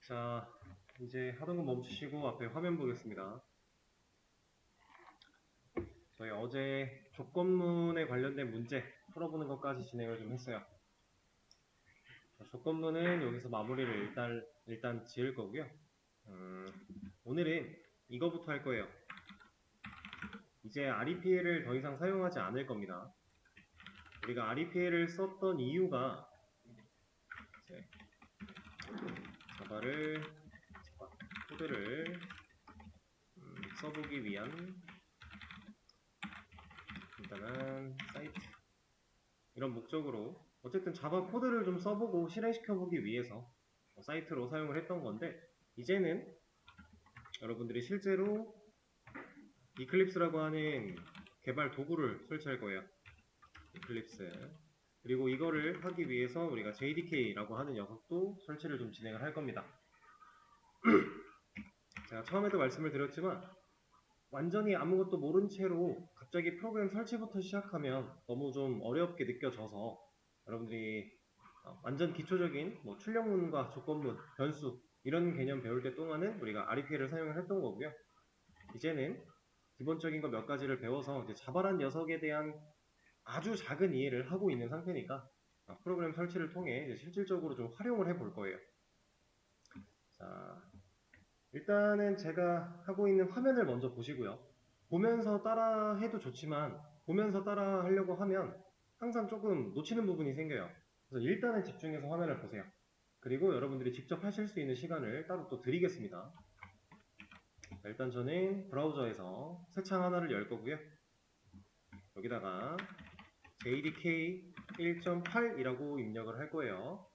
자, 이제 하던 거 멈추시고 앞에 화면 보겠습니다. 저희 어제 조건문에 관련된 문제 풀어보는 것까지 진행을 좀 했어요. 자, 조건문은 여기서 마무리를 일단 지을 거고요. 오늘은 이거부터 할 거예요. 이제 REPL을 더 이상 사용하지 않을 겁니다. 우리가 REPL을 썼던 이유가 이제 자바를 코드를 써보기 위한 간단한 사이트 이런 목적으로 어쨌든 자바 코드를 좀 써보고 실행시켜보기 위해서 사이트로 사용을 했던 건데, 이제는 여러분들이 실제로 이클립스라고 하는 개발 도구를 설치할 거예요. 이클립스. 그리고 이거를 하기 위해서 우리가 JDK라고 하는 녀석도 설치를 좀 진행을 할 겁니다. 제가 처음에도 말씀을 드렸지만 완전히 아무것도 모른 채로 갑자기 프로그램 설치부터 시작하면 너무 좀 어렵게 느껴져서 여러분들이 완전 기초적인 출력문과 조건문, 변수 이런 개념 배울 때 동안은 우리가 REPL을 사용을 했던 거고요. 이제는 기본적인 거 몇 가지를 배워서 이제 자바란 녀석에 대한 아주 작은 이해를 하고 있는 상태니까 프로그램 설치를 통해 이제 실질적으로 좀 활용을 해볼 거예요. 자, 일단은 제가 하고 있는 화면을 먼저 보시고요. 보면서 따라 해도 좋지만 보면서 따라 하려고 하면 항상 조금 놓치는 부분이 생겨요. 그래서 일단은 집중해서 화면을 보세요. 그리고 여러분들이 직접 하실 수 있는 시간을 따로 또 드리겠습니다. 자, 일단 저는 브라우저에서 새 창 하나를 열 거고요. 여기다가 JDK 1.8이라고 입력을 할 거예요.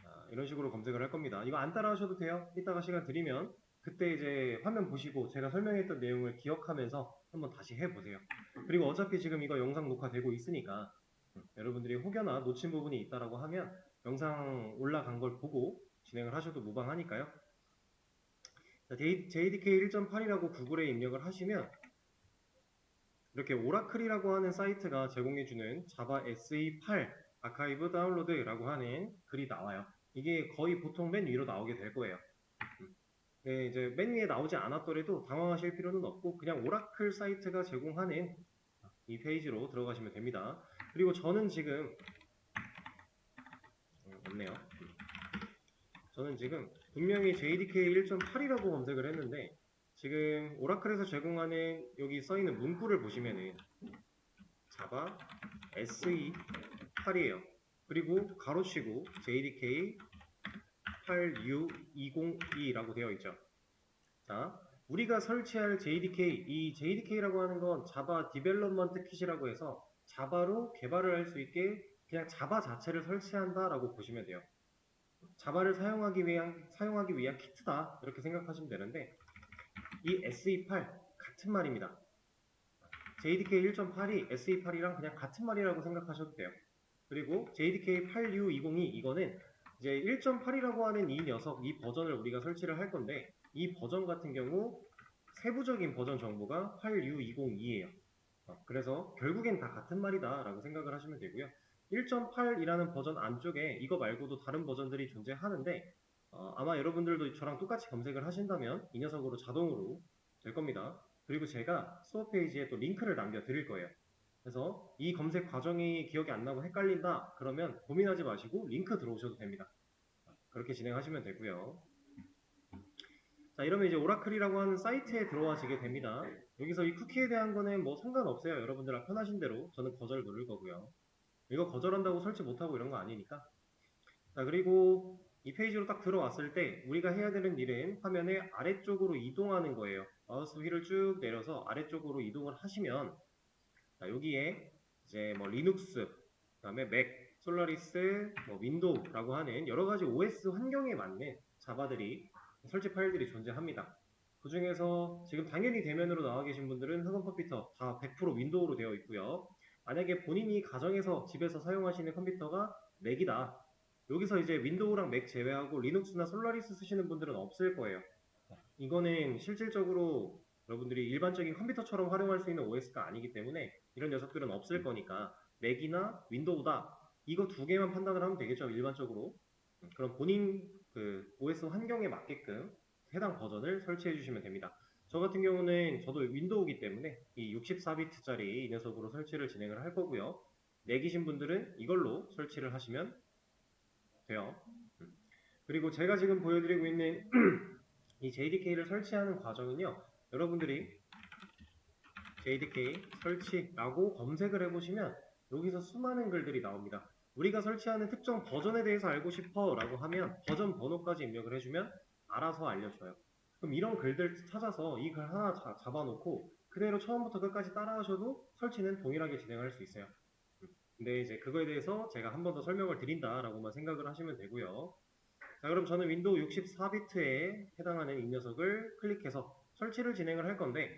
자, 이런 식으로 검색을 할 겁니다. 이거 안 따라 하셔도 돼요. 이따가 시간 드리면 그때 이제 화면 보시고 제가 설명했던 내용을 기억하면서 한번 다시 해보세요. 그리고 어차피 지금 이거 영상 녹화되고 있으니까 여러분들이 혹여나 놓친 부분이 있다라고 하면 영상 올라간 걸 보고 진행을 하셔도 무방하니까요. JDK 1.8이라고 구글에 입력을 하시면 이렇게 오라클이라고 하는 사이트가 제공해주는 자바 SE8 아카이브 다운로드라고 하는 글이 나와요. 이게 거의 보통 맨 위로 나오게 될 거예요. 네, 이제 맨 위에 나오지 않았더라도 당황하실 필요는 없고 그냥 오라클 사이트가 제공하는 이 페이지로 들어가시면 됩니다. 그리고 저는 지금 없네요. 저는 지금 분명히 JDK 1.8이라고 검색을 했는데 지금 오라클에서 제공하는 여기 써있는 문구를 보시면은 자바 SE8이에요. 그리고 가로치고 JDK 8U202라고 되어 있죠. 자, 우리가 설치할 JDK, 이 JDK라고 하는 건 자바 디벨롭먼트 킷이라고 해서 자바로 개발을 할 수 있게 그냥 자바 자체를 설치한다라고 보시면 돼요. 자바를 사용하기 위한 키트다 이렇게 생각하시면 되는데, 이 SE8 같은 말입니다. JDK 1.8이 SE8이랑 그냥 같은 말이라고 생각하셔도 돼요. 그리고 JDK 8U202 이거는 이제 1.8이라고 하는 이 녀석, 이 버전을 우리가 설치를 할 건데 이 버전 같은 경우 세부적인 버전 정보가 8U202예요. 그래서 결국엔 다 같은 말이다 라고 생각을 하시면 되고요. 1.8이라는 버전 안쪽에 이거 말고도 다른 버전들이 존재하는데 아마 여러분들도 저랑 똑같이 검색을 하신다면 이 녀석으로 자동으로 될 겁니다. 그리고 제가 수업 페이지에 또 링크를 남겨 드릴 거예요. 그래서 이 검색 과정이 기억이 안 나고 헷갈린다 그러면 고민하지 마시고 링크 들어오셔도 됩니다. 그렇게 진행하시면 되고요. 자, 이러면 이제 오라클이라고 하는 사이트에 들어와시게 됩니다. 여기서 이 쿠키에 대한 거는 뭐 상관없어요. 여러분들 편하신 대로 저는 거절 누를 거고요. 이거 거절한다고 설치 못하고 이런 거 아니니까. 자, 그리고 이 페이지로 딱 들어왔을 때 우리가 해야 되는 일은 화면의 아래쪽으로 이동하는 거예요. 마우스 휠을 쭉 내려서 아래쪽으로 이동을 하시면 자, 여기에 이제 뭐 리눅스, 그 다음에 맥, 솔라리스, 뭐 윈도우라고 하는 여러 가지 OS 환경에 맞는 자바들이 설치 파일들이 존재합니다. 그 중에서 지금 당연히 대면으로 나와 계신 분들은 흑원 컴퓨터 다 100% 윈도우로 되어 있고요. 만약에 본인이 가정에서 집에서 사용하시는 컴퓨터가 맥이다. 여기서 이제 윈도우랑 맥 제외하고 리눅스나 솔라리스 쓰시는 분들은 없을 거예요. 이거는 실질적으로 여러분들이 일반적인 컴퓨터처럼 활용할 수 있는 OS가 아니기 때문에 이런 녀석들은 없을 거니까 맥이나 윈도우다 이거 두 개만 판단을 하면 되겠죠, 일반적으로. 그럼 본인 그 OS 환경에 맞게끔 해당 버전을 설치해 주시면 됩니다. 저 같은 경우는 저도 윈도우이기 때문에 이 64비트짜리 이 녀석으로 설치를 진행을 할 거고요. 맥이신 분들은 이걸로 설치를 하시면 돼요. 그리고 제가 지금 보여드리고 있는 이 JDK를 설치하는 과정은요. 여러분들이 JDK 설치라고 검색을 해보시면 여기서 수많은 글들이 나옵니다. 우리가 설치하는 특정 버전에 대해서 알고 싶어 라고 하면 버전 번호까지 입력을 해주면 알아서 알려줘요. 그럼 이런 글들 찾아서 이 글 하나 잡아놓고 그대로 처음부터 끝까지 따라하셔도 설치는 동일하게 진행할 수 있어요. 근데 이제 그거에 대해서 제가 한 번 더 설명을 드린다라고만 생각을 하시면 되고요. 자, 그럼 저는 윈도우 64비트에 해당하는 이 녀석을 클릭해서 설치를 진행을 할 건데,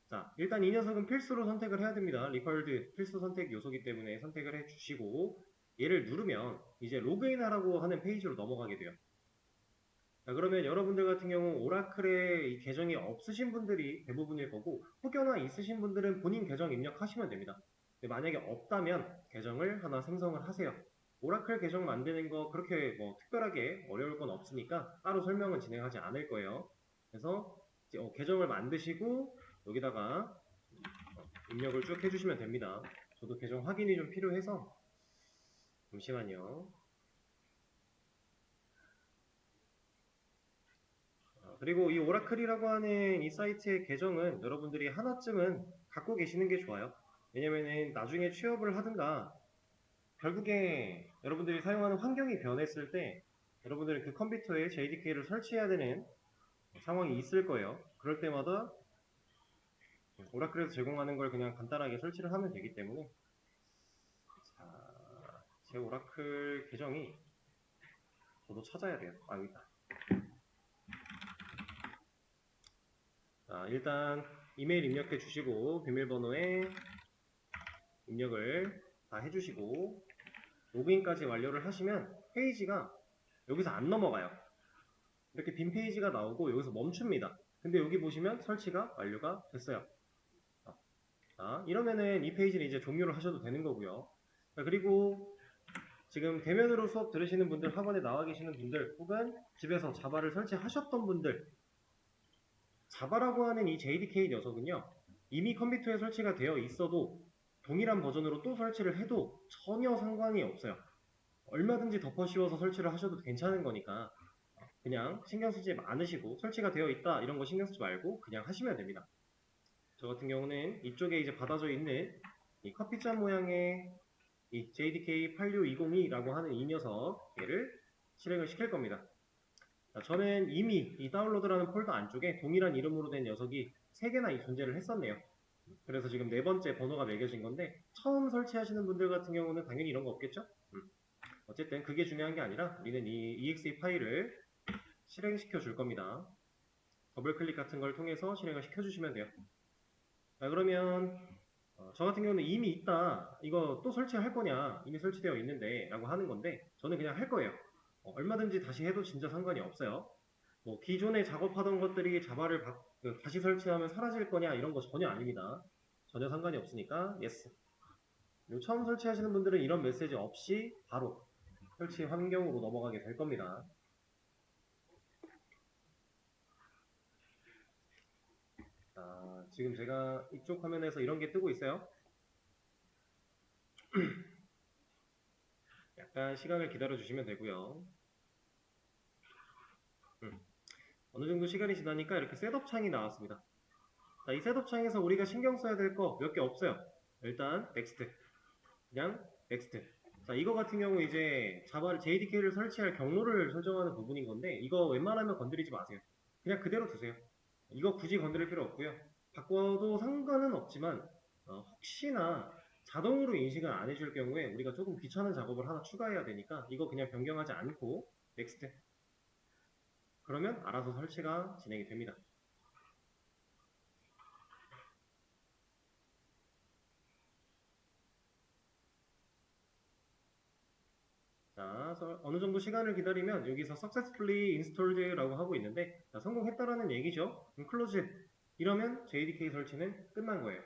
자, 일단 이 녀석은 필수로 선택을 해야 됩니다. 리쿼어드 필수 선택 요소이기 때문에 선택을 해주시고, 얘를 누르면 이제 로그인 하라고 하는 페이지로 넘어가게 돼요. 자, 그러면 여러분들 같은 경우 오라클에 이 계정이 없으신 분들이 대부분일 거고, 혹여나 있으신 분들은 본인 계정 입력하시면 됩니다. 근데 만약에 없다면 계정을 하나 생성을 하세요. 오라클 계정 만드는 거 그렇게 뭐 특별하게 어려울 건 없으니까 따로 설명은 진행하지 않을 거예요. 그래서 계정을 만드시고 여기다가 입력을 쭉 해주시면 됩니다. 저도 계정 확인이 좀 필요해서 잠시만요. 그리고 이 오라클이라고 하는 이 사이트의 계정은 여러분들이 하나쯤은 갖고 계시는 게 좋아요. 왜냐면은 나중에 취업을 하든가 결국에 여러분들이 사용하는 환경이 변했을 때 여러분들이 그 컴퓨터에 JDK를 설치해야 되는 상황이 있을 거예요. 그럴 때마다 오라클에서 제공하는 걸 그냥 간단하게 설치를 하면 되기 때문에 자, 제 오라클 계정이 저도 찾아야 돼요. 아, 여기 있다. 자, 일단 이메일 입력해 주시고 비밀번호에 입력을 다 해주시고 로그인까지 완료를 하시면 페이지가 여기서 안 넘어가요. 이렇게 빈 페이지가 나오고 여기서 멈춥니다. 근데 여기 보시면 설치가 완료가 됐어요. 자, 이러면은 이 페이지는 이제 종료를 하셔도 되는 거고요. 자, 그리고 지금 대면으로 수업 들으시는 분들, 학원에 나와 계시는 분들, 혹은 집에서 자바를 설치하셨던 분들, 자바라고 하는 이 JDK 녀석은요, 이미 컴퓨터에 설치가 되어 있어도 동일한 버전으로 또 설치를 해도 전혀 상관이 없어요. 얼마든지 덮어 씌워서 설치를 하셔도 괜찮은 거니까 그냥 신경 쓰지 않으시고 설치가 되어 있다 이런 거 신경 쓰지 말고 그냥 하시면 됩니다. 저 같은 경우는 이쪽에 이제 받아져 있는 이 커피잔 모양의 이 JDK86202라고 하는 이 녀석 얘를 실행을 시킬 겁니다. 자, 저는 이미 이 다운로드라는 폴더 안쪽에 동일한 이름으로 된 녀석이 3개나 존재를 했었네요. 그래서 지금 4번째 번호가 매겨진 건데 처음 설치하시는 분들 같은 경우는 당연히 이런 거 없겠죠? 어쨌든 그게 중요한 게 아니라 우리는 이 exe 파일을 실행시켜 줄 겁니다. 더블 클릭 같은 걸 통해서 실행을 시켜 주시면 돼요. 자, 그러면 저 같은 경우는 이미 있다, 이거 또 설치할 거냐, 이미 설치되어 있는데 라고 하는 건데 저는 그냥 할 거예요. 얼마든지 다시 해도 진짜 상관이 없어요. 뭐 기존에 작업하던 것들이 자바를 다시 설치하면 사라질 거냐 이런 거 전혀 아닙니다. 전혀 상관이 없으니까 yes. 그리고 처음 설치하시는 분들은 이런 메시지 없이 바로 설치 환경으로 넘어가게 될 겁니다. 자, 지금 제가 이쪽 화면에서 이런 게 뜨고 있어요. 약간 시간을 기다려 주시면 되고요. 어느 정도 시간이 지나니까 이렇게 셋업 창이 나왔습니다. 자, 이 셋업 창에서 우리가 신경 써야 될 거 몇 개 없어요. 일단 넥스트, 그냥 넥스트. 자, 이거 같은 경우 이제 자바 JDK를 설치할 경로를 설정하는 부분인 건데 이거 웬만하면 건드리지 마세요. 그냥 그대로 두세요. 이거 굳이 건드릴 필요 없고요. 바꿔도 상관은 없지만 혹시나 자동으로 인식을 안 해줄 경우에 우리가 조금 귀찮은 작업을 하나 추가해야 되니까 이거 그냥 변경하지 않고 넥스트. 그러면 알아서 설치가 진행이 됩니다. 자, 어느 정도 시간을 기다리면 여기서 successfully installed라고 하고 있는데 자, 성공했다라는 얘기죠. 그럼 close. 이러면 JDK 설치는 끝난 거예요.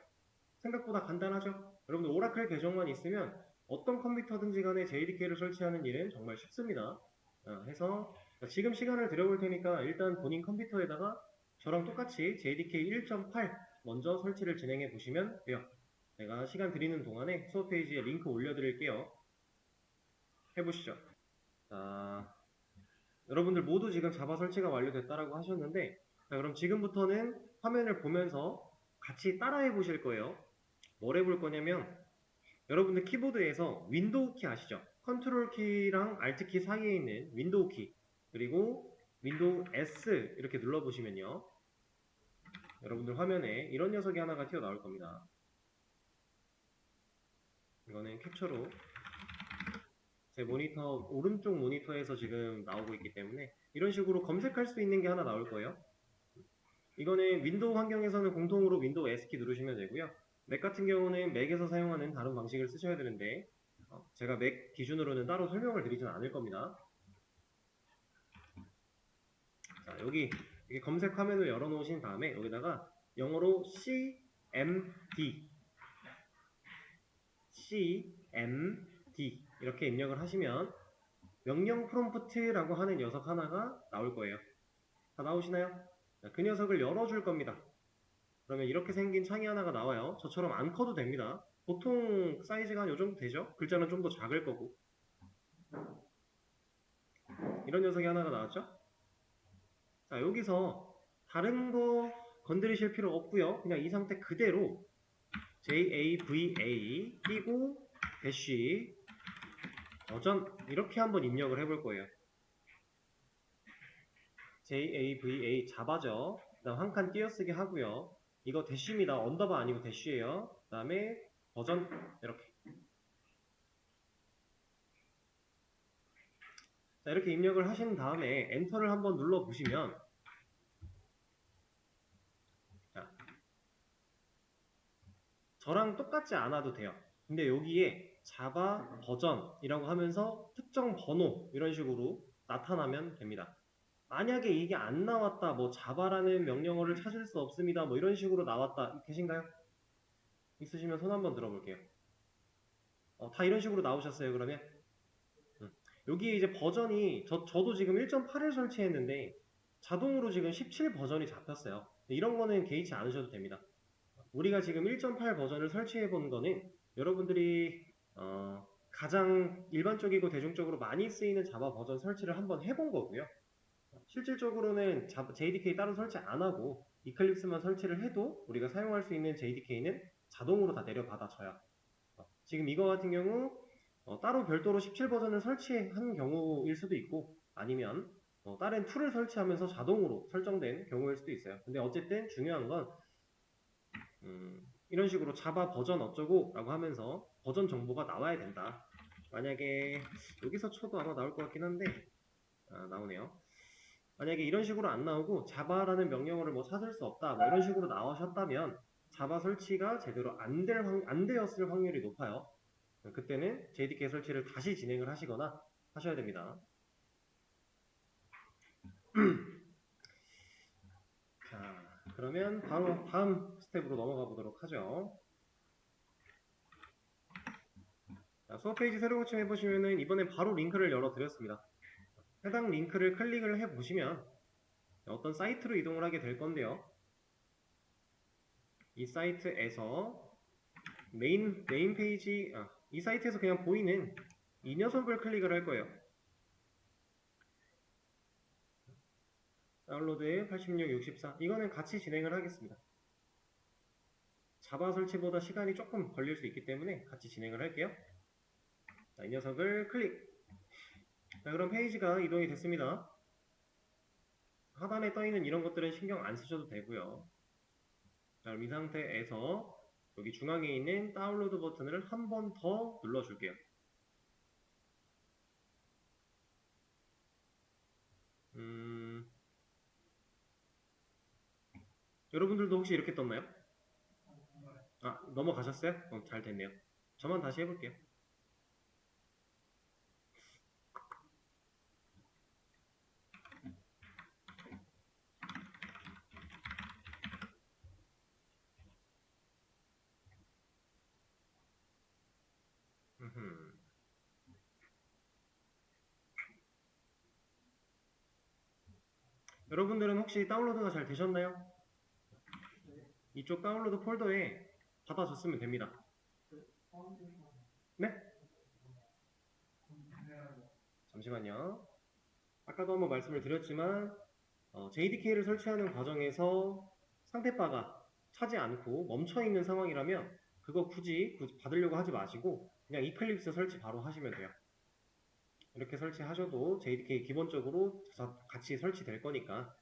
생각보다 간단하죠? 여러분들 오라클 계정만 있으면 어떤 컴퓨터든지 간에 JDK를 설치하는 일은 정말 쉽습니다. 해서 자, 지금 시간을 들여볼 테니까 일단 본인 컴퓨터에다가 저랑 똑같이 JDK 1.8 먼저 설치를 진행해 보시면 돼요. 제가 시간 드리는 동안에 수업 페이지에 링크 올려드릴게요. 해보시죠. 자, 여러분들 모두 지금 자바 설치가 완료됐다라고 하셨는데, 자, 그럼 지금부터는 화면을 보면서 같이 따라해 보실 거예요. 뭘 해볼 거냐면, 여러분들 키보드에서 윈도우 키 아시죠? 컨트롤 키랑 알트 키 사이에 있는 윈도우 키, 그리고 윈도우 S 이렇게 눌러보시면요. 여러분들 화면에 이런 녀석이 하나가 튀어나올 겁니다. 이거는 캡처로 제 모니터, 오른쪽 모니터에서 지금 나오고 있기 때문에 이런 식으로 검색할 수 있는 게 하나 나올 거예요. 이거는 윈도우 환경에서는 공통으로 윈도우 S키 누르시면 되고요. 맥 같은 경우는 맥에서 사용하는 다른 방식을 쓰셔야 되는데 제가 맥 기준으로는 따로 설명을 드리진 않을 겁니다. 자, 여기 검색 화면을 열어놓으신 다음에 여기다가 영어로 CMD 이렇게 입력을 하시면 명령 프롬프트라고 하는 녀석 하나가 나올 거예요. 다 나오시나요? 자, 그 녀석을 열어줄 겁니다. 그러면 이렇게 생긴 창이 하나가 나와요. 저처럼 안 커도 됩니다. 보통 사이즈가 한 요 정도 되죠? 글자는 좀 더 작을 거고. 이런 녀석이 하나가 나왔죠? 자, 여기서 다른 거 건드리실 필요 없고요. 그냥 이 상태 그대로 JAVA 끼고 대쉬 버전 이렇게 한번 입력을 해볼 거예요. JAVA 자바죠. 그다음 한 칸 띄어쓰기 하고요. 이거 대쉬입니다. 언더바 아니고 대쉬예요. 그 다음에 버전 이렇게. 자, 이렇게 입력을 하신 다음에 엔터를 한번 눌러 보시면 자, 저랑 똑같지 않아도 돼요. 근데 여기에 자바 버전이라고 하면서 특정 번호 이런 식으로 나타나면 됩니다. 만약에 이게 안 나왔다, 뭐 자바라는 명령어를 찾을 수 없습니다, 뭐 이런 식으로 나왔다 계신가요? 있으시면 손 한번 들어볼게요. 다 이런 식으로 나오셨어요, 그러면? 여기에 이제 버전이 저도 지금 1.8을 설치했는데 자동으로 지금 17 버전이 잡혔어요. 이런 거는 개의치 않으셔도 됩니다. 우리가 지금 1.8 버전을 설치해 본 거는 여러분들이 가장 일반적이고 대중적으로 많이 쓰이는 자바 버전 설치를 한번 해본 거고요. 실질적으로는 JDK 따로 설치 안 하고 이클립스만 설치를 해도 우리가 사용할 수 있는 JDK는 자동으로 다 내려받아줘요. 지금 이거 같은 경우 따로 별도로 17 버전을 설치한 경우일 수도 있고 아니면 다른 툴을 설치하면서 자동으로 설정된 경우일 수도 있어요. 근데 어쨌든 중요한 건 이런 식으로 자바 버전 어쩌고 라고 하면서 버전 정보가 나와야 된다. 만약에 여기서 쳐도 아마 나올 것 같긴 한데 나오네요. 만약에 이런 식으로 안 나오고 자바라는 명령어를 뭐 찾을 수 없다 뭐 이런 식으로 나오셨다면 자바 설치가 제대로 안 되었을 확률이 높아요. 그때는 JDK 설치를 다시 진행을 하시거나 하셔야 됩니다. 자, 그러면 바로 다음 스텝으로 넘어가 보도록 하죠. 자, 수업 페이지 새로 고침해 보시면은 이번엔 바로 링크를 열어 드렸습니다. 해당 링크를 클릭을 해 보시면 어떤 사이트로 이동을 하게 될 건데요. 이 사이트에서 메인 페이지, 이 사이트에서 그냥 보이는 이 녀석을 클릭을 할 거예요. 다운로드 86, 64 이거는 같이 진행을 하겠습니다. 자바 설치보다 시간이 조금 걸릴 수 있기 때문에 같이 진행을 할게요. 자, 이 녀석을 클릭. 자, 그럼 페이지가 이동이 됐습니다. 하단에 떠있는 이런 것들은 신경 안 쓰셔도 되고요. 자, 그럼 이 상태에서 여기 중앙에 있는 다운로드 버튼을 한 번 더 눌러줄게요. 여러분들도 혹시 이렇게 떴나요? 넘어가셨어요? 잘 됐네요. 저만 다시 해볼게요. 여러분들은 혹시 다운로드가 잘 되셨나요? 이쪽 다운로드 폴더에 받아줬으면 됩니다. 네? 잠시만요. 아까도 한번 말씀을 드렸지만 JDK를 설치하는 과정에서 상태바가 차지 않고 멈춰있는 상황이라면 그거 굳이 받으려고 하지 마시고 그냥 이클립스 설치 바로 하시면 돼요. 이렇게 설치하셔도 JDK 기본적으로 같이 설치될 거니까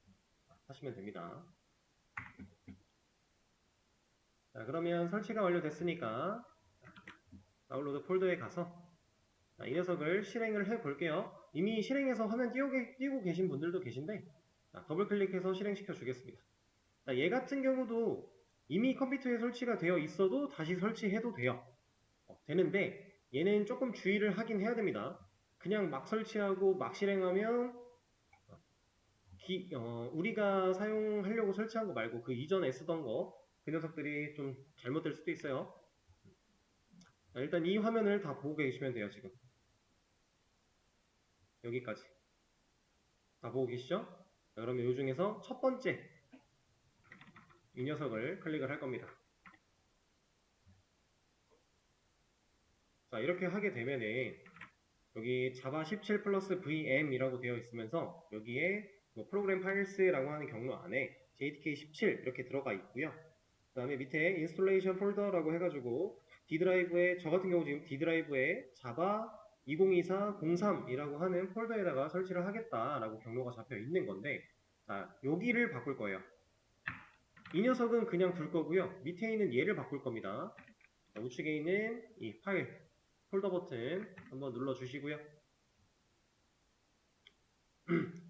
하시면 됩니다. 자, 그러면 설치가 완료됐으니까 다운로드 폴더에 가서 이 녀석을 실행을 해 볼게요. 이미 실행해서 화면 띄우고 계신 분들도 계신데 더블 클릭해서 실행시켜 주겠습니다. 얘 같은 경우도 이미 컴퓨터에 설치가 되어 있어도 다시 설치해도 돼요. 되는데 얘는 조금 주의를 하긴 해야 됩니다. 그냥 막 설치하고 막 실행하면 우리가 사용하려고 설치한 거 말고 그 이전에 쓰던 거 그 녀석들이 좀 잘못될 수도 있어요. 일단 이 화면을 다 보고 계시면 돼요. 지금 여기까지 다 보고 계시죠? 그러면 이 중에서 첫 번째 이 녀석을 클릭을 할 겁니다. 자, 이렇게 하게 되면은 여기 자바 17 플러스 VM이라고 되어 있으면서 여기에 뭐 프로그램 파일스라고 하는 경로 안에 JDK 17 이렇게 들어가 있고요. 그 다음에 밑에 인스톨레이션 폴더라고 해가지고 D 드라이브에 저 같은 경우 지금 D 드라이브에 자바 2024-03이라고 하는 폴더에다가 설치를 하겠다라고 경로가 잡혀 있는 건데 자, 여기를 바꿀 거예요. 이 녀석은 그냥 둘 거고요. 밑에 있는 얘를 바꿀 겁니다. 자, 우측에 있는 이 파일 폴더 버튼 한번 눌러 주시고요.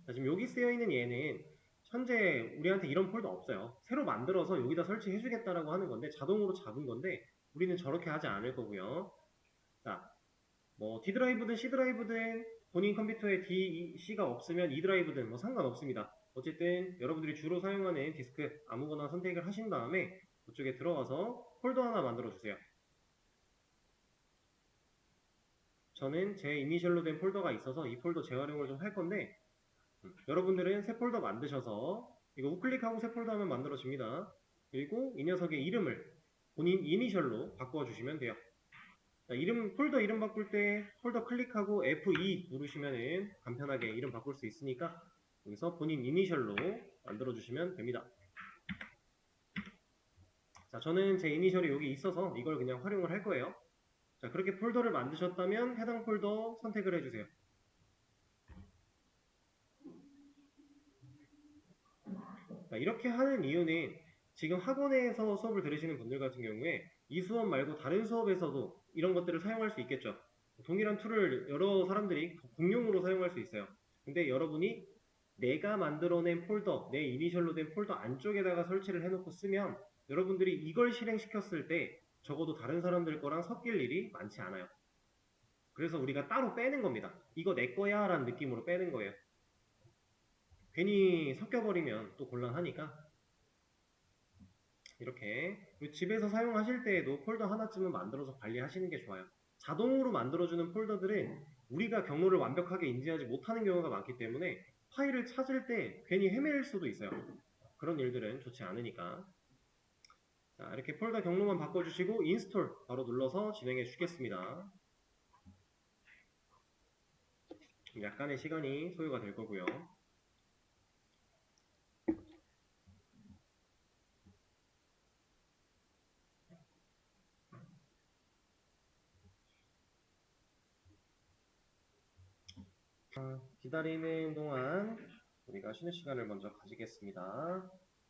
자, 지금 여기 쓰여 있는 얘는 현재 우리한테 이런 폴더 없어요. 새로 만들어서 여기다 설치해 주겠다라고 하는 건데 자동으로 잡은 건데 우리는 저렇게 하지 않을 거고요. 자, 뭐 D 드라이브든 C 드라이브든 본인 컴퓨터에 D, C가 없으면 E 드라이브든 뭐 상관없습니다. 어쨌든 여러분들이 주로 사용하는 디스크 아무거나 선택을 하신 다음에 그쪽에 들어가서 폴더 하나 만들어 주세요. 저는 제 이니셜로 된 폴더가 있어서 이 폴더 재활용을 좀 할 건데 여러분들은 새 폴더 만드셔서 이거 우클릭하고 새 폴더 하면 만들어집니다. 그리고 이 녀석의 이름을 본인 이니셜로 바꿔주시면 돼요. 자, 폴더 이름 바꿀 때 폴더 클릭하고 F2 누르시면은 간편하게 이름 바꿀 수 있으니까 여기서 본인 이니셜로 만들어주시면 됩니다. 자, 저는 제 이니셜이 여기 있어서 이걸 그냥 활용을 할 거예요. 자, 그렇게 폴더를 만드셨다면 해당 폴더 선택을 해주세요. 자, 이렇게 하는 이유는 지금 학원에서 수업을 들으시는 분들 같은 경우에 이 수업 말고 다른 수업에서도 이런 것들을 사용할 수 있겠죠. 동일한 툴을 여러 사람들이 공용으로 사용할 수 있어요. 근데 여러분이 내가 만들어낸 폴더, 내 이니셜로 된 폴더 안쪽에다가 설치를 해놓고 쓰면 여러분들이 이걸 실행시켰을 때 적어도 다른 사람들 거랑 섞일 일이 많지 않아요. 그래서 우리가 따로 빼는 겁니다. 이거 내 거야 라는 느낌으로 빼는 거예요. 괜히 섞여버리면 또 곤란하니까 이렇게 집에서 사용하실 때에도 폴더 하나쯤은 만들어서 관리하시는 게 좋아요. 자동으로 만들어주는 폴더들은 우리가 경로를 완벽하게 인지하지 못하는 경우가 많기 때문에 파일을 찾을 때 괜히 헤맬 수도 있어요. 그런 일들은 좋지 않으니까. 자, 이렇게 폴더 경로만 바꿔주시고 인스톨 바로 눌러서 진행해 주겠습니다. 약간의 시간이 소요가 될 거고요. 기다리는 동안 우리가 쉬는 시간을 먼저 가지겠습니다.